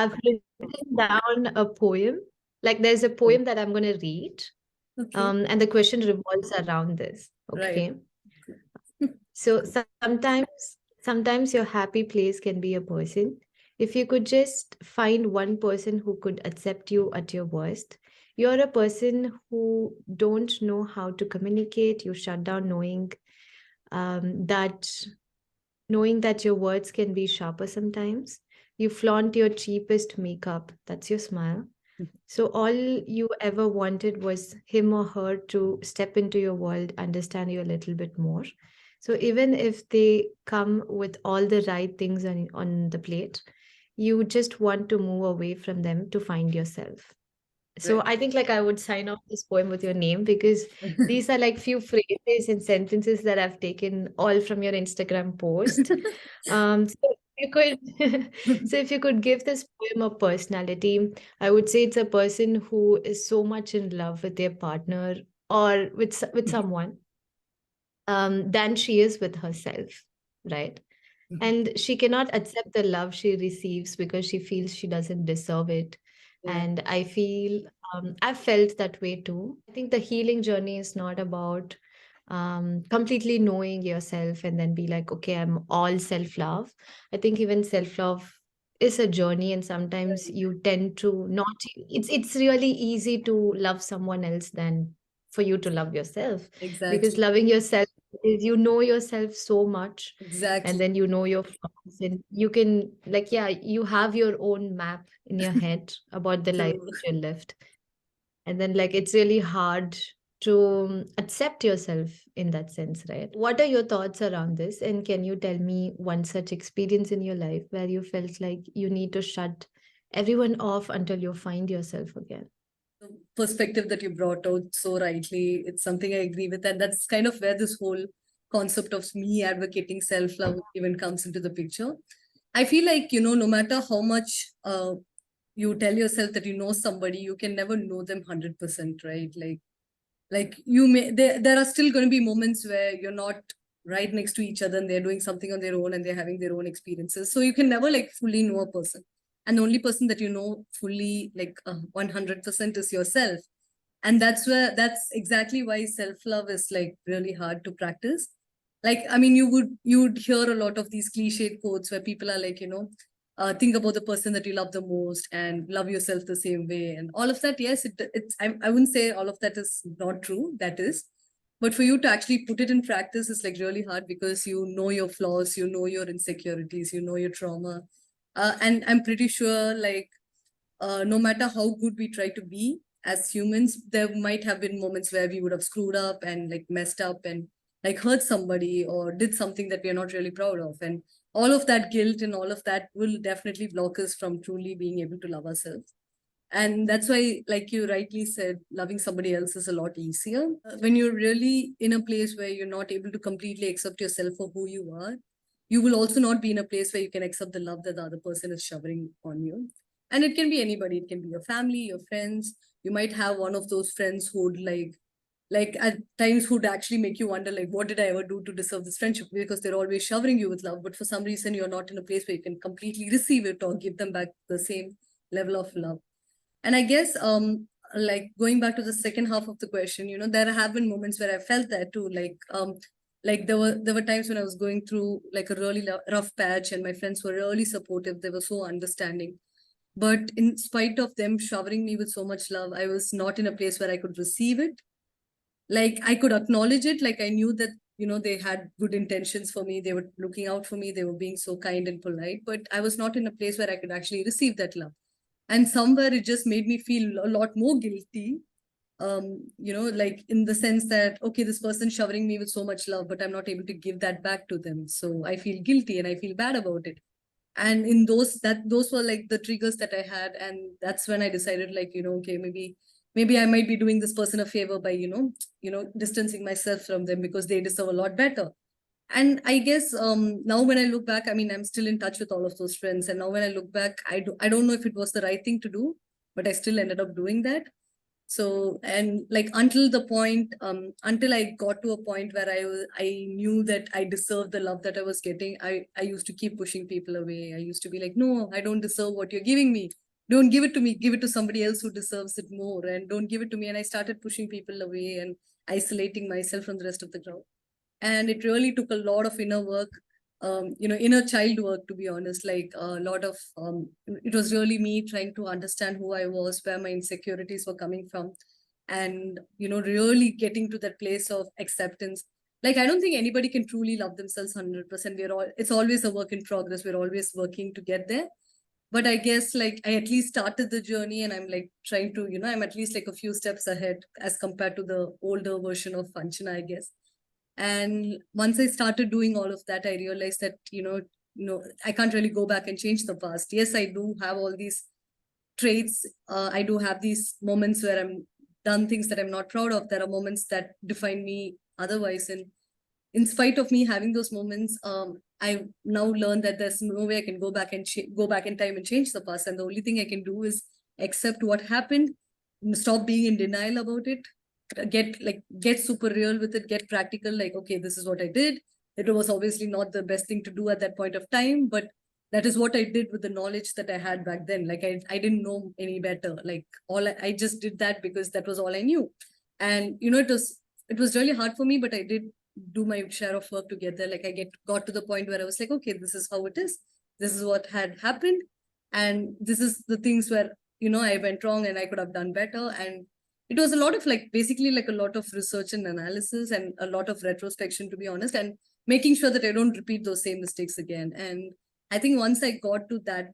I've written down a poem. Like there's a poem that I'm going to read. Okay. And the question revolves around this. Right. Okay. So sometimes your happy place can be a person. If you could just find one person who could accept you at your worst, you're a person who don't know how to communicate. You shut down that knowing that your words can be sharper sometimes. You flaunt your cheapest makeup. That's your smile. So all you ever wanted was him or her to step into your world, understand you a little bit more. So even if they come with all the right things on the plate, you just want to move away from them to find yourself. So Right. I think like I would sign off this poem with your name because these are like few phrases and sentences that I've taken all from your Instagram post. So if you could, so if you could give this poem a personality, I would say it's a person who is so much in love with their partner or with someone than she is with herself, right? And she cannot accept the love she receives because she feels she doesn't deserve it. Yeah. And I've felt that way too. I think the healing journey is not about completely knowing yourself and then be like, okay, I'm all self love. I think even self love is a journey, and sometimes Right. you tend to not. It's really easy to love someone else than for you to love yourself, because Exactly. loving yourself is you know yourself so much, and Exactly. then you know your flaws, and you can like yeah, you have your own map in your head about the life True. that you lived, and then like it's really hard to accept yourself in that sense, right? What are your thoughts around this, and can you tell me one such experience in your life where you felt like you need to shut everyone off until you find yourself again? The perspective that you brought out so rightly, it's something I agree with. And that's kind of where this whole concept of me advocating self love even comes into the picture. I feel like, no matter how much you tell yourself that you know somebody, you can never know them 100%, right? Like you may, there are still going to be moments where you're not right next to each other and they're doing something on their own and they're having their own experiences. So you can never like fully know a person. And the only person that you know fully like 100% is yourself. And that's exactly why self-love is like really hard to practice. Like, I mean, you would hear a lot of these cliched quotes where people are like, think about the person that you love the most and love yourself the same way and all of that. Yes, I wouldn't say all of that is not true. That is, but for you to actually put it in practice is like really hard because you know your flaws, you know your insecurities, you know your trauma, and I'm pretty sure like no matter how good we try to be as humans, there might have been moments where we would have screwed up and like messed up and like hurt somebody or did something that we are not really proud of. And all of that guilt and all of that will definitely block us from truly being able to love ourselves. And that's why, like you rightly said, loving somebody else is a lot easier. When you're really in a place where you're not able to completely accept yourself for who you are, you will also not be in a place where you can accept the love that the other person is showering on you. And it can be anybody. It can be your family, your friends. You might have one of those friends who'd like at times who'd actually make you wonder like what did I ever do to deserve this friendship, because they're always showering you with love, but for some reason you're not in a place where you can completely receive it or give them back the same level of love. And I guess like going back to the second half of the question, there have been moments where I felt that too. Like there were times when I was going through like a really rough patch and my friends were really supportive. They were so understanding. But in spite of them showering me with so much love, I was not in a place where I could receive it. Like I could acknowledge it. Like I knew that, they had good intentions for me. They were looking out for me. They were being so kind and polite, but I was not in a place where I could actually receive that love. And somewhere it just made me feel a lot more guilty, like in the sense that okay, this person's showering me with so much love but I'm not able to give that back to them, so I feel guilty and I feel bad about it. And in those were like the triggers that I had, and that's when I decided like, okay, maybe I might be doing this person a favor by distancing myself from them because they deserve a lot better. And I guess now when I look back, I mean, I'm still in touch with all of those friends. And now when I look back, I don't know if it was the right thing to do, but I still ended up doing that. So, and like until the point, until I got to a point where I knew that I deserved the love that I was getting, I used to keep pushing people away. I used to be like, no, I don't deserve what you're giving me. Don't give it to me. Give it to somebody else who deserves it more, and don't give it to me. And I started pushing people away and isolating myself from the rest of the crowd. And it really took a lot of inner work, inner child work, to be honest. Like a lot of it was really me trying to understand who I was, where my insecurities were coming from, and really getting to that place of acceptance. Like, I don't think anybody can truly love themselves 100%. It's always a work in progress. We're always working to get there. But I guess like I at least started the journey, and I'm like trying to, I'm at least like a few steps ahead as compared to the older version of Anchana, I guess. And once I started doing all of that, I realized that, I can't really go back and change the past. Yes, I do have all these traits. I do have these moments where I'm done things that I'm not proud of. There are moments that define me otherwise. And in spite of me having those moments, I've now learned that there's no way I can go back and go back in time and change the past. And the only thing I can do is accept what happened, stop being in denial about it, get super real with it, get practical. Like, okay, this is what I did. It was obviously not the best thing to do at that point of time, but that is what I did with the knowledge that I had back then. Like, I didn't know any better. Like, I just did that because that was all I knew. And it was really hard for me, but I did do my share of work together. Like, got to the point where I was like, okay, this is how it is. This is what had happened. And this is the things where, I went wrong and I could have done better. And it was a lot of basically a lot of research and analysis and a lot of retrospection, to be honest, and making sure that I don't repeat those same mistakes again. And I think once I got to that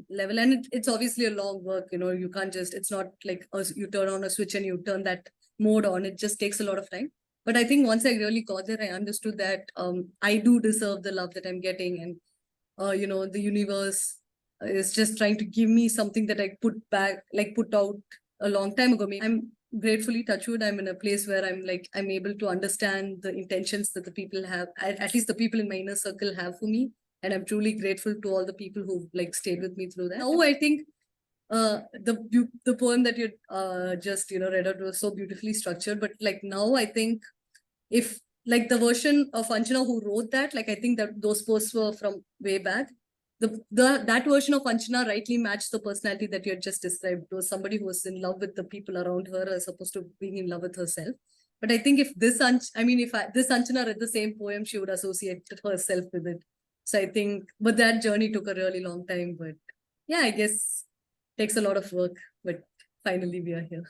level, and it's obviously a long work, you can't just, it's not like you turn on a switch and you turn that mode on. It just takes a lot of time. But I think once I really got there, I understood that I do deserve the love that I'm getting. And, the universe is just trying to give me something that I put out a long time ago. I'm gratefully touchwood. I'm in a place where I'm able to understand the intentions that the people have, at least the people in my inner circle have for me. And I'm truly grateful to all the people who stayed with me through that. Now I think the poem that you just read out was so beautifully structured. But now I think if the version of Anchana who wrote that, I think that those posts were from way back. That version of Anchana rightly matched the personality that you had just described. It was somebody who was in love with the people around her as opposed to being in love with herself. But I think if this Anchana read the same poem, she would associate herself with it. So I think, but that journey took a really long time. But yeah, I guess takes a lot of work. But finally, we are here.